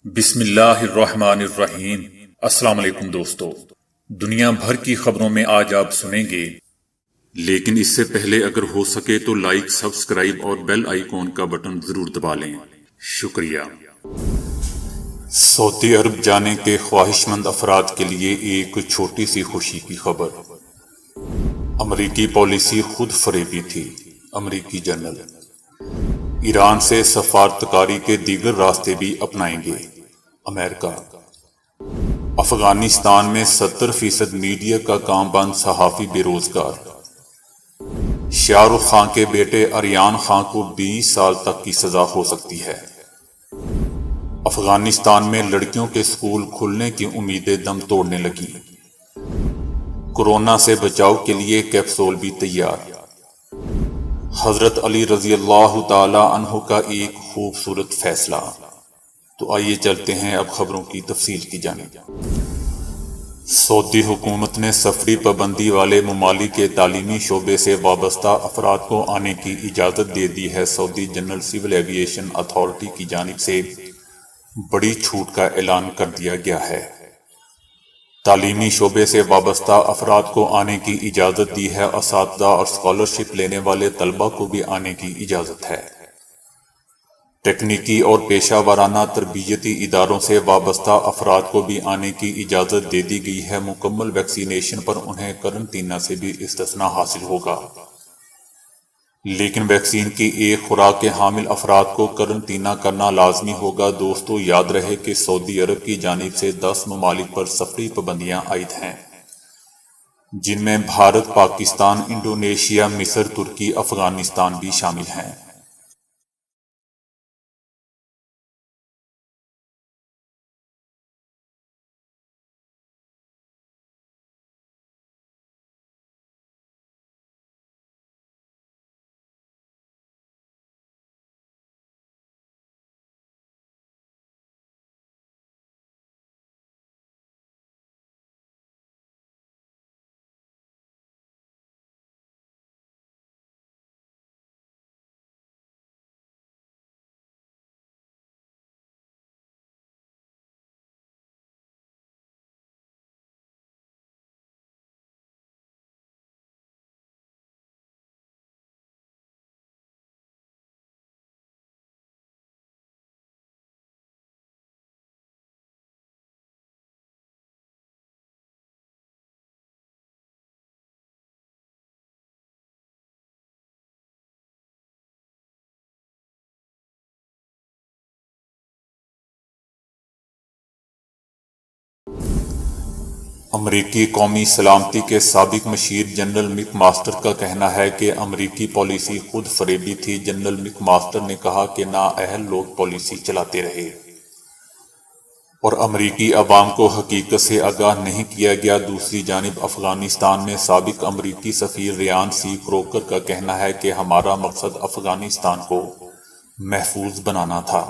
بسم اللہ الرحمن الرحیم۔ السلام علیکم دوستو، دنیا بھر کی خبروں میں آج آپ سنیں گے، لیکن اس سے پہلے اگر ہو سکے تو لائک، سبسکرائب اور بیل آئیکن کا بٹن ضرور دبا لیں۔ شکریہ۔ سعودی عرب جانے کے خواہش مند افراد کے لیے ایک چھوٹی سی خوشی کی خبر۔ امریکی پالیسی خود فریبی تھی۔ امریکی جنرل ایران سے سفارتکاری کے دیگر راستے بھی اپنائیں گے۔ امریکہ افغانستان میں 70% میڈیا کا کام بند، صحافی بے روزگار۔ شاہ رخ خان کے بیٹے آریان خان کو 20 سال تک کی سزا ہو سکتی ہے۔ افغانستان میں لڑکیوں کے سکول کھلنے کی امیدیں دم توڑنے لگی۔ کورونا سے بچاؤ کے لیے کیپسول بھی تیار۔ حضرت علی رضی اللہ تعالی عنہ کا ایک خوبصورت فیصلہ۔ تو آئیے چلتے ہیں اب خبروں کی تفصیل کی جانب۔ سعودی حکومت نے سفری پابندی والے ممالک کے تعلیمی شعبے سے وابستہ افراد کو آنے کی اجازت دے دی ہے۔ سعودی جنرل سول ایویشن اتھارٹی کی جانب سے بڑی چھوٹ کا اعلان کر دیا گیا ہے۔ تعلیمی شعبے سے وابستہ افراد کو آنے کی اجازت دی ہے۔ اساتذہ اور اسکالرشپ لینے والے طلبہ کو بھی آنے کی اجازت ہے۔ تکنیکی اور پیشہ ورانہ تربیتی اداروں سے وابستہ افراد کو بھی آنے کی اجازت دے دی گئی ہے۔ مکمل ویکسینیشن پر انہیں قرنطینہ سے بھی استثناء حاصل ہوگا، لیکن ویکسین کی ایک خوراک کے حامل افراد کو قرنطینہ کرنا لازمی ہوگا۔ دوستو، یاد رہے کہ سعودی عرب کی جانب سے 10 ممالک پر سفری پابندیاں عائد ہیں، جن میں بھارت، پاکستان، انڈونیشیا، مصر، ترکی، افغانستان بھی شامل ہیں۔ امریکی قومی سلامتی کے سابق مشیر جنرل مک ماسٹر کا کہنا ہے کہ امریکی پالیسی خود فریبی تھی۔ جنرل مک ماسٹر نے کہا کہ نااہل لوگ پالیسی چلاتے رہے اور امریکی عوام کو حقیقت سے آگاہ نہیں کیا گیا۔ دوسری جانب افغانستان میں سابق امریکی سفیر ریان سی کروکر کا کہنا ہے کہ ہمارا مقصد افغانستان کو محفوظ بنانا تھا۔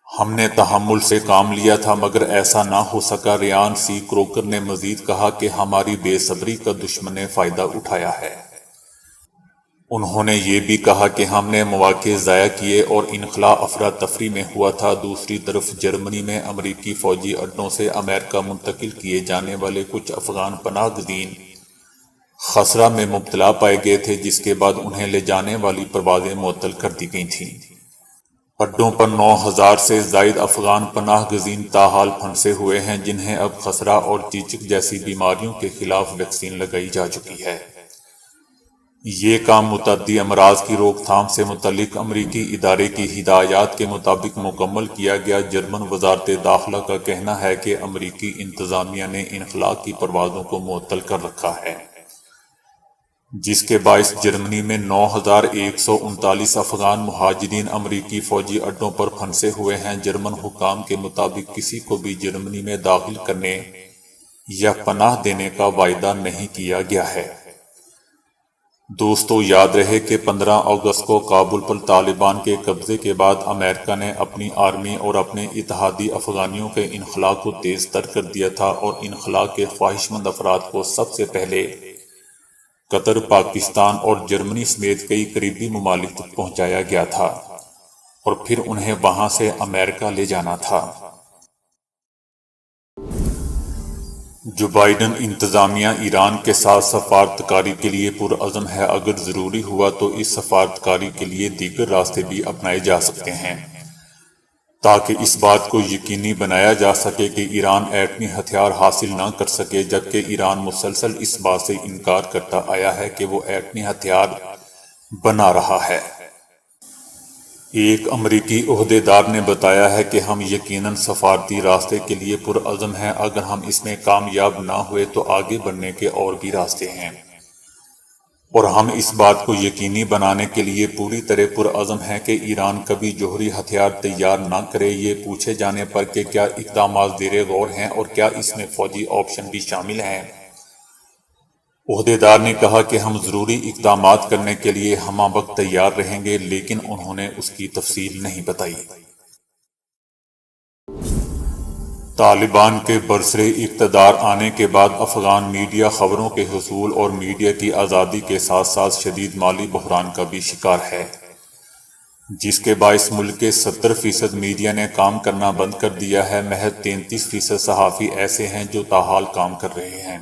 ہم نے تحمل سے کام لیا تھا مگر ایسا نہ ہو سکا۔ ریان سی کروکر نے مزید کہا کہ ہماری بے صبری کا دشمن نے فائدہ اٹھایا ہے۔ انہوں نے یہ بھی کہا کہ ہم نے مواقع ضائع کیے اور انخلاء افراتفری میں ہوا تھا۔ دوسری طرف جرمنی میں امریکی فوجی اڈوں سے امریکہ منتقل کیے جانے والے کچھ افغان پناہ گزین خسرہ میں مبتلا پائے گئے تھے، جس کے بعد انہیں لے جانے والی پروازیں معطل کر دی گئی تھیں۔ اڈوں پر 9,000 سے زائد افغان پناہ گزین تاحال پھنسے ہوئے ہیں، جنہیں اب خسرہ اور چیچک جیسی بیماریوں کے خلاف ویکسین لگائی جا چکی ہے۔ یہ کام متعدی امراض کی روک تھام سے متعلق امریکی ادارے کی ہدایات کے مطابق مکمل کیا گیا۔ جرمن وزارت داخلہ کا کہنا ہے کہ امریکی انتظامیہ نے انخلاء کی پروازوں کو معطل کر رکھا ہے، جس کے باعث جرمنی میں 9,139 افغان مہاجرین امریکی فوجی اڈوں پر پھنسے ہوئے ہیں۔ جرمن حکام کے مطابق کسی کو بھی جرمنی میں داخل کرنے یا پناہ دینے کا وعدہ نہیں کیا گیا ہے۔ دوستو، یاد رہے کہ 15 اگست کو کابل پر طالبان کے قبضے کے بعد امریکہ نے اپنی آرمی اور اپنے اتحادی افغانیوں کے انخلاء کو تیز تر کر دیا تھا اور انخلاء کے خواہش مند افراد کو سب سے پہلے قطر، پاکستان اور جرمنی سمیت کئی قریبی ممالک تک پہنچایا گیا تھا۔ اور پھر انہیں وہاں سے امریکہ لے جانا تھا۔ جو بائیڈن انتظامیہ ایران کے ساتھ سفارتکاری کے لیے پرعزم ہے، اگر ضروری ہوا تو اس سفارتکاری کے لیے دیگر راستے بھی اپنائے جا سکتے ہیں تاکہ اس بات کو یقینی بنایا جا سکے کہ ایران ایٹمی ہتھیار حاصل نہ کر سکے، جبکہ ایران مسلسل اس بات سے انکار کرتا آیا ہے کہ وہ ایٹمی ہتھیار بنا رہا ہے۔ ایک امریکی عہدیدار نے بتایا ہے کہ ہم یقیناً سفارتی راستے کے لیے پرعزم ہیں، اگر ہم اس میں کامیاب نہ ہوئے تو آگے بڑھنے کے اور بھی راستے ہیں، اور ہم اس بات کو یقینی بنانے کے لیے پوری طرح پرعزم ہیں کہ ایران کبھی جوہری ہتھیار تیار نہ کرے۔ یہ پوچھے جانے پر کہ کیا اقدامات زیر غور ہیں اور کیا اس میں فوجی آپشن بھی شامل ہیں، عہدیدار نے کہا کہ ہم ضروری اقدامات کرنے کے لیے ہمہ وقت تیار رہیں گے، لیکن انہوں نے اس کی تفصیل نہیں بتائی۔ طالبان کے برسر اقتدار آنے کے بعد افغان میڈیا خبروں کے حصول اور میڈیا کی آزادی کے ساتھ ساتھ شدید مالی بحران کا بھی شکار ہے، جس کے باعث ملک کے 70% میڈیا نے کام کرنا بند کر دیا ہے۔ محض 33% صحافی ایسے ہیں جو تاحال کام کر رہے ہیں،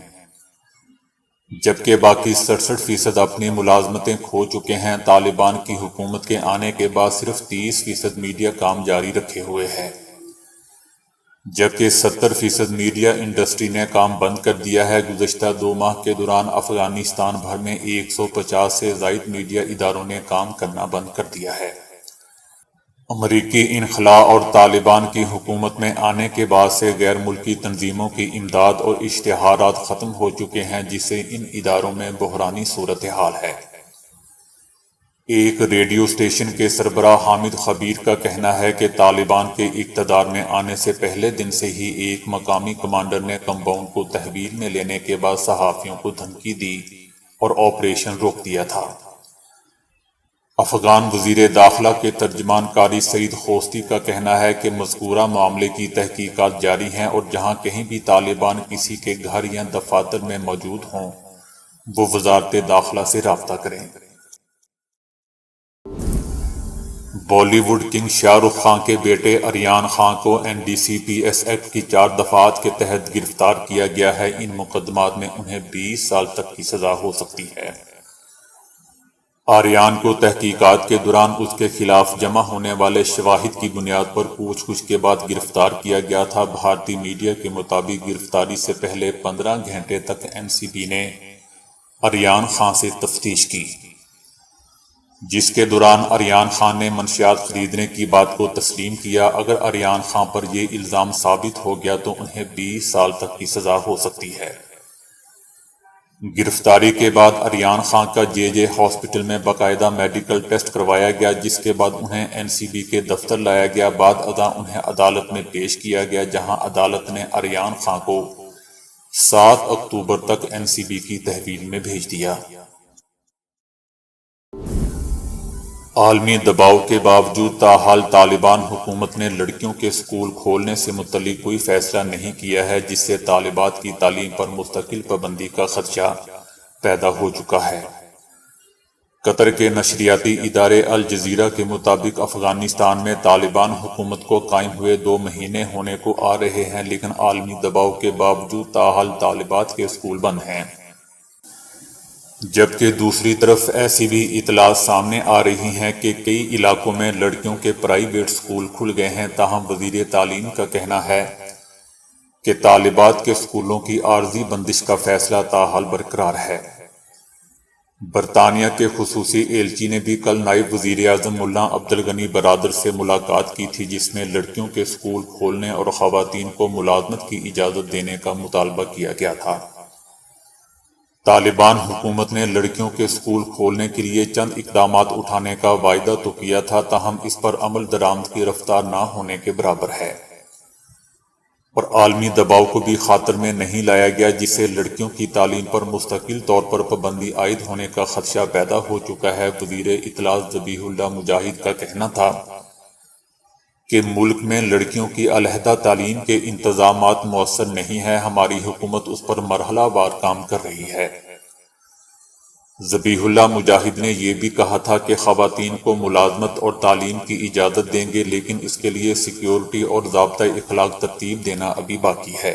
جبکہ باقی 67% اپنی ملازمتیں کھو چکے ہیں۔ طالبان کی حکومت کے آنے کے بعد صرف 30% میڈیا کام جاری رکھے ہوئے ہے، جبکہ 70% میڈیا انڈسٹری نے کام بند کر دیا ہے۔ گزشتہ 2 ماہ کے دوران افغانستان بھر میں 150 سے زائد میڈیا اداروں نے کام کرنا بند کر دیا ہے۔ امریکی انخلاء اور طالبان کی حکومت میں آنے کے بعد سے غیر ملکی تنظیموں کی امداد اور اشتہارات ختم ہو چکے ہیں، جس سے ان اداروں میں بحرانی صورتحال ہے۔ ایک ریڈیو اسٹیشن کے سربراہ حامد خبیر کا کہنا ہے کہ طالبان کے اقتدار میں آنے سے پہلے دن سے ہی ایک مقامی کمانڈر نے کمپاؤنڈ کو تحویل میں لینے کے بعد صحافیوں کو دھمکی دی اور آپریشن روک دیا تھا۔ افغان وزیر داخلہ کے ترجمان قاری سعید خوستی کا کہنا ہے کہ مذکورہ معاملے کی تحقیقات جاری ہیں اور جہاں کہیں بھی طالبان کسی کے گھر یا دفاتر میں موجود ہوں، وہ وزارت داخلہ سے رابطہ کریں۔ بالی ووڈ کنگ شاہ رخ خان کے بیٹے آریان خان کو NDCPS ایکٹ کی 4 دفعات کے تحت گرفتار کیا گیا ہے۔ ان مقدمات میں انہیں 20 سال تک کی سزا ہو سکتی ہے۔ آریان کو تحقیقات کے دوران اس کے خلاف جمع ہونے والے شواہد کی بنیاد پر پوچھ گچھ کے بعد گرفتار کیا گیا تھا۔ بھارتی میڈیا کے مطابق گرفتاری سے پہلے 15 گھنٹے تک NCB نے آریان خان سے تفتیش کی، جس کے دوران آریان خان نے منشیات خریدنے کی بات کو تسلیم کیا۔ اگر آریان خان پر یہ الزام ثابت ہو گیا تو انہیں 20 سال تک کی سزا ہو سکتی ہے۔ گرفتاری کے بعد آریان خان کا JJ ہاسپٹل میں باقاعدہ میڈیکل ٹیسٹ کروایا گیا، جس کے بعد انہیں NCB کے دفتر لایا گیا۔ بعد ازاں انہیں عدالت میں پیش کیا گیا، جہاں عدالت نے آریان خان کو 7 اکتوبر تک NCB کی تحویل میں بھیج دیا۔ عالمی دباؤ کے باوجود تاحال طالبان حکومت نے لڑکیوں کے اسکول کھولنے سے متعلق کوئی فیصلہ نہیں کیا ہے، جس سے طالبات کی تعلیم پر مستقل پابندی کا خدشہ پیدا ہو چکا ہے۔ قطر کے نشریاتی ادارے الجزیرہ کے مطابق افغانستان میں طالبان حکومت کو قائم ہوئے 2 مہینے ہونے کو آ رہے ہیں، لیکن عالمی دباؤ کے باوجود تاحال طالبات کے اسکول بند ہیں، جبکہ دوسری طرف ایسی بھی اطلاعات سامنے آ رہی ہیں کہ کئی علاقوں میں لڑکیوں کے پرائیویٹ اسکول کھل گئے ہیں۔ تاہم وزیر تعلیم کا کہنا ہے کہ طالبات کے اسکولوں کی عارضی بندش کا فیصلہ تاحال برقرار ہے۔ برطانیہ کے خصوصی ایلچی نے بھی کل نائب وزیر اعظم ملا عبدالغنی برادر سے ملاقات کی تھی، جس میں لڑکیوں کے اسکول کھولنے اور خواتین کو ملازمت کی اجازت دینے کا مطالبہ کیا گیا تھا۔ طالبان حکومت نے لڑکیوں کے اسکول کھولنے کے لیے چند اقدامات اٹھانے کا وعدہ تو کیا تھا، تاہم اس پر عمل درآمد کی رفتار نہ ہونے کے برابر ہے، اور عالمی دباؤ کو بھی خاطر میں نہیں لایا گیا، جس سے لڑکیوں کی تعلیم پر مستقل طور پر پابندی عائد ہونے کا خدشہ پیدا ہو چکا ہے۔ وزیر اطلاعات ذبیح اللہ مجاہد کا کہنا تھا کہ ملک میں لڑکیوں کی علیحدہ تعلیم کے انتظامات مؤثر نہیں ہیں، ہماری حکومت اس پر مرحلہ وار کام کر رہی ہے۔ ذبیح اللہ مجاہد نے یہ بھی کہا تھا کہ خواتین کو ملازمت اور تعلیم کی اجازت دیں گے، لیکن اس کے لیے سیکیورٹی اور ضابطۂ اخلاق ترتیب دینا ابھی باقی ہے۔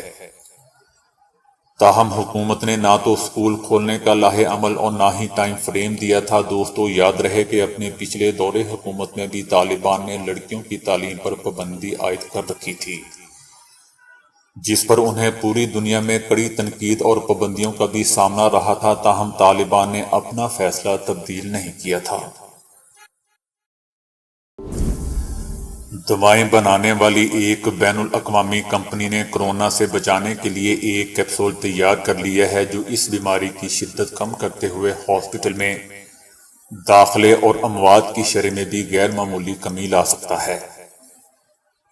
تاہم حکومت نے نہ تو اسکول کھولنے کا لاہ عمل اور نہ ہی ٹائم فریم دیا تھا۔ دوستو، یاد رہے کہ اپنے پچھلے دور حکومت میں بھی طالبان نے لڑکیوں کی تعلیم پر پابندی عائد کر رکھی تھی، جس پر انہیں پوری دنیا میں کڑی تنقید اور پابندیوں کا بھی سامنا رہا تھا، تاہم طالبان نے اپنا فیصلہ تبدیل نہیں کیا تھا۔ دوائیں بنانے والی ایک بین الاقوامی کمپنی نے کورونا سے بچانے کے لیے ایک کیپسول تیار کر لیا ہے جو اس بیماری کی شدت کم کرتے ہوئے ہاسپٹل میں داخلے اور اموات کی شرح میں بھی غیر معمولی کمی لا سکتا ہے۔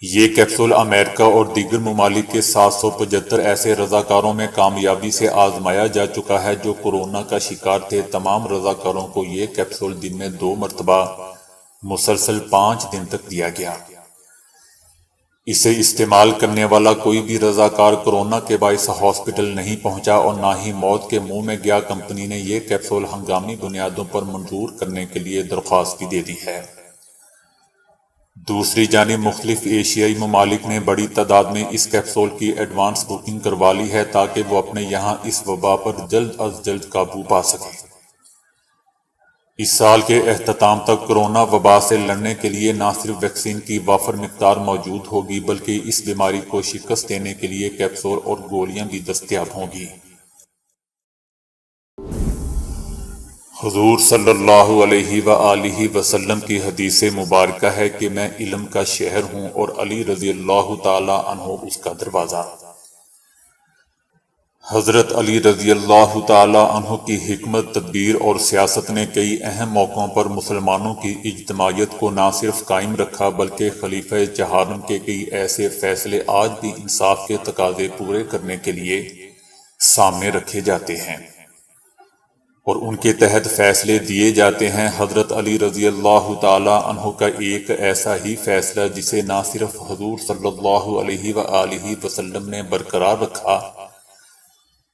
یہ کیپسول امریکہ اور دیگر ممالک کے 775 ایسے رضاکاروں میں کامیابی سے آزمایا جا چکا ہے جو کورونا کا شکار تھے۔ تمام رضاکاروں کو یہ کیپسول دن میں 2 مرتبہ مسلسل 5 دن تک دیا گیا۔ اسے استعمال کرنے والا کوئی بھی رضاکار کورونا کے باعث ہاسپٹل نہیں پہنچا اور نہ ہی موت کے منہ میں گیا۔ کمپنی نے یہ کیپسول ہنگامی بنیادوں پر منظور کرنے کے لیے درخواست بھی دے دی ہے۔ دوسری جانب مختلف ایشیائی ممالک نے بڑی تعداد میں اس کیپسول کی ایڈوانس بکنگ کروا لی ہے تاکہ وہ اپنے یہاں اس وبا پر جلد از جلد قابو پا سکیں۔ اس سال کے اختتام تک کورونا وبا سے لڑنے کے لیے نہ صرف ویکسین کی وافر مقدار موجود ہوگی بلکہ اس بیماری کو شکست دینے کے لیے کیپسول اور گولیاں بھی دستیاب ہوں گی۔ حضور صلی اللہ علیہ وآلہ وسلم کی حدیث مبارکہ ہے کہ میں علم کا شہر ہوں اور علی رضی اللہ تعالی عنہ اس کا دروازہ۔ حضرت علی رضی اللہ تعالی عنہ کی حکمت، تدبیر اور سیاست نے کئی اہم موقعوں پر مسلمانوں کی اجتماعیت کو نہ صرف قائم رکھا بلکہ خلیفہ چہارم کے کئی ایسے فیصلے آج بھی انصاف کے تقاضے پورے کرنے کے لیے سامنے رکھے جاتے ہیں اور ان کے تحت فیصلے دیے جاتے ہیں۔ حضرت علی رضی اللہ تعالی عنہ کا ایک ایسا ہی فیصلہ جسے نہ صرف حضور صلی اللہ علیہ وآلہ وسلم نے برقرار رکھا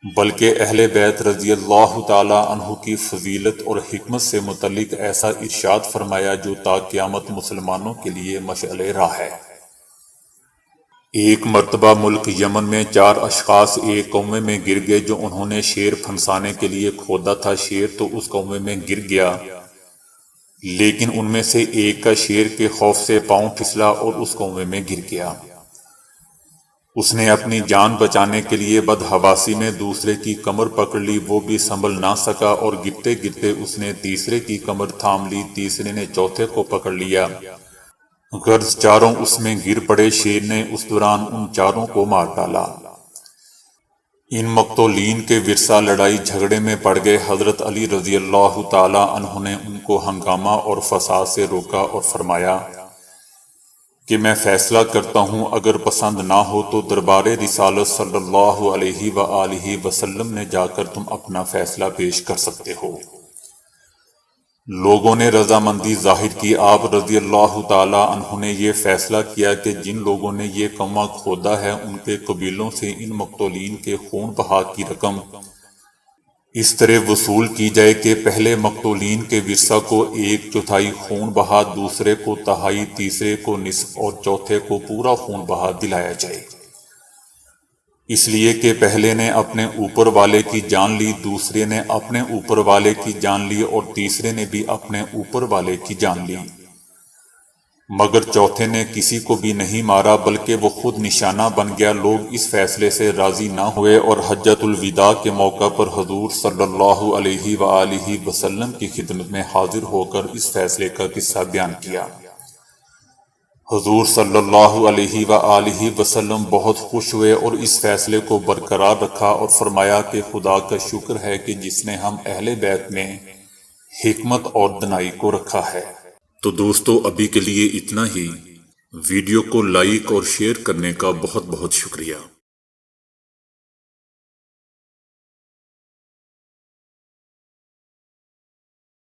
بلکہ اہل بیت رضی اللہ تعالی عنہ کی فضیلت اور حکمت سے متعلق ایسا ارشاد فرمایا جو تا قیامت مسلمانوں کے لیے مشعل راہ ہے۔ ایک مرتبہ ملک یمن میں 4 اشخاص ایک کنویں میں گر گئے جو انہوں نے شیر پھنسانے کے لیے کھودا تھا۔ شیر تو اس کنویں میں گر گیا لیکن ان میں سے ایک کا شیر کے خوف سے پاؤں پھسلا اور اس کنویں میں گر گیا۔ اس نے اپنی جان بچانے کے لیے بدحواسی میں دوسرے کی کمر پکڑ لی، وہ بھی سنبھل نہ سکا اور گرتے گرتے اس نے تیسرے کی کمر تھام لی، تیسرے نے چوتھے کو پکڑ لیا، غرض چاروں اس میں گر پڑے۔ شیر نے اس دوران ان چاروں کو مار ڈالا۔ ان مقتولین کے ورثاء لڑائی جھگڑے میں پڑ گئے۔ حضرت علی رضی اللہ تعالی عنہ نے ان کو ہنگامہ اور فساد سے روکا اور فرمایا کہ میں فیصلہ کرتا ہوں، اگر پسند نہ ہو تو دربار رسالت صلی اللہ علیہ وآلہ وسلم نے جا کر تم اپنا فیصلہ پیش کر سکتے ہو۔ لوگوں نے رضامندی ظاہر کی۔ آپ رضی اللہ تعالی عنہ نے یہ فیصلہ کیا کہ جن لوگوں نے یہ کنواں کھودا ہے ان کے قبیلوں سے ان مقتولین کے خون بہا کی رقم اس طرح وصول کی جائے کہ پہلے مقتولین کے ورثاء کو 1/4 خون بہا، دوسرے کو 1/3، تیسرے کو نصف اور چوتھے کو پورا خون بہا دلایا جائے، اس لیے کہ پہلے نے اپنے اوپر والے کی جان لی، دوسرے نے اپنے اوپر والے کی جان لی اور تیسرے نے بھی اپنے اوپر والے کی جان لی، مگر چوتھے نے کسی کو بھی نہیں مارا بلکہ وہ خود نشانہ بن گیا۔ لوگ اس فیصلے سے راضی نہ ہوئے اور حجۃ الوداع کے موقع پر حضور صلی اللہ علیہ وآلہ وسلم کی خدمت میں حاضر ہو کر اس فیصلے کا قصہ بیان کیا۔ حضور صلی اللہ علیہ وآلہ وسلم بہت خوش ہوئے اور اس فیصلے کو برقرار رکھا اور فرمایا کہ خدا کا شکر ہے کہ جس نے ہم اہل بیت میں حکمت اور دانائی کو رکھا ہے۔ تو دوستو، ابھی کے لیے اتنا ہی۔ ویڈیو کو لائک اور شیئر کرنے کا بہت بہت شکریہ۔